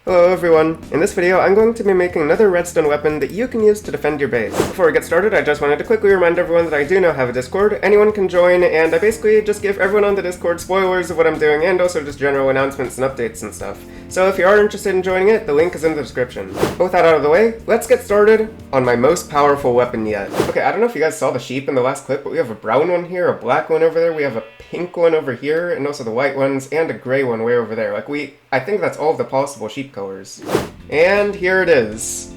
Hello everyone! In this video, I'm going to be making another redstone weapon that you can use to defend your base. Before we get started, I just wanted to quickly remind everyone that I do now have a Discord. Anyone can join, and I basically just give everyone on the Discord spoilers of what I'm doing, and also just general announcements and updates and stuff. So if you are interested in joining it, the link is in the description. But with that out of the way, let's get started on my most powerful weapon yet. Okay, I don't know if you guys saw the sheep in the last clip, but we have a brown one here, a black one over there, we have a pink one over here, and also the white ones, and a gray one way over there. I think that's all of the possible sheep colors. And here it is.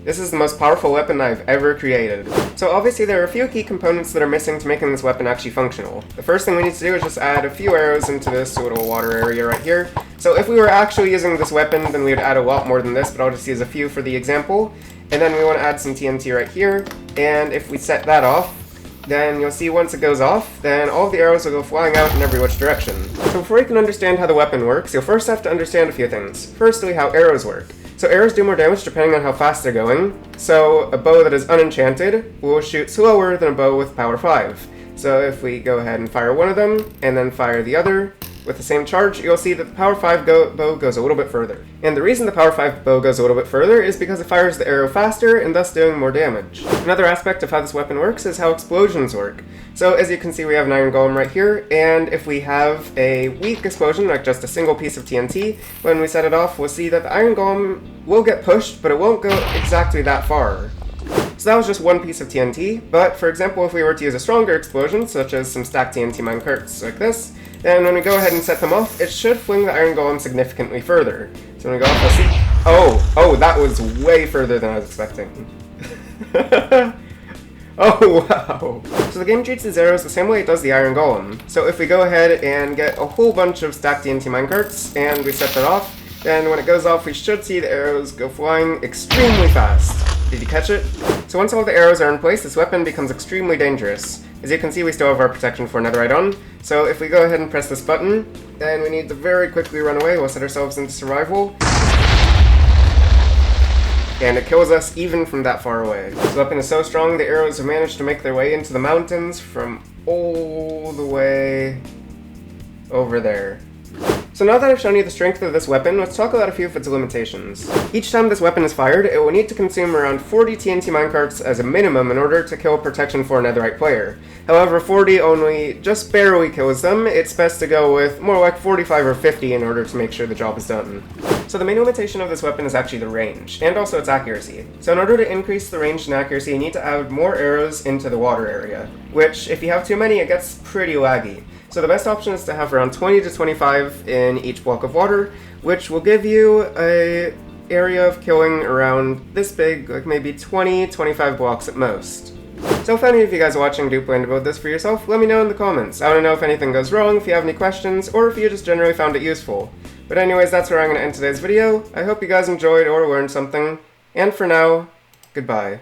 This is the most powerful weapon I've ever created. So obviously there are a few key components that are missing to making this weapon actually functional. The first thing we need to do is just add a few arrows into this little water area right here. So if we were actually using this weapon, then we would add a lot more than this, but I'll just use a few for the example. And then we want to add some TNT right here, and if we set that off, then you'll see once it goes off, then all of the arrows will go flying out in every which direction. So before you can understand how the weapon works, you'll first have to understand a few things. Firstly, how arrows work. So arrows do more damage depending on how fast they're going. So a bow that is unenchanted will shoot slower than a bow with power 5. So if we go ahead and fire one of them, and then fire the other, with the same charge, you'll see that the power 5 bow goes a little bit further. And the reason the power 5 bow goes a little bit further is because it fires the arrow faster and thus doing more damage. Another aspect of how this weapon works is how explosions work. So as you can see, we have an iron golem right here, and if we have a weak explosion, like just a single piece of TNT, when we set it off, we'll see that the iron golem will get pushed, but it won't go exactly that far. So that was just one piece of TNT, but for example, if we were to use a stronger explosion, such as some stacked TNT minecarts like this, then when we go ahead and set them off, it should fling the iron golem significantly further. So when we go off, we'll see... Oh, that was way further than I was expecting. Oh, wow. So the game treats these arrows the same way it does the iron golem. So if we go ahead and get a whole bunch of stacked TNT minecarts, and we set that off, then when it goes off, we should see the arrows go flying extremely fast. Did you catch it? So once all the arrows are in place, this weapon becomes extremely dangerous. As you can see, we still have our protection for Netherite on, so if we go ahead and press this button, then we need to very quickly run away. We'll set ourselves into survival. And it kills us even from that far away. This weapon is so strong, the arrows have managed to make their way into the mountains from all the way over there. So now that I've shown you the strength of this weapon, let's talk about a few of its limitations. Each time this weapon is fired, it will need to consume around 40 TNT minecarts as a minimum in order to kill protection for a Netherite player. However, 40 only just barely kills them. It's best to go with more like 45 or 50 in order to make sure the job is done. So the main limitation of this weapon is actually the range, and also its accuracy. So in order to increase the range and accuracy, you need to add more arrows into the water area, which, if you have too many, it gets pretty laggy. So the best option is to have around 20 to 25 in each block of water, which will give you an area of killing around this big, like maybe 20-25 blocks at most. So if any of you guys watching do plan to build this for yourself, let me know in the comments. I want to know if anything goes wrong, if you have any questions, or if you just generally found it useful. But anyways, that's where I'm going to end today's video. I hope you guys enjoyed or learned something, and for now, goodbye.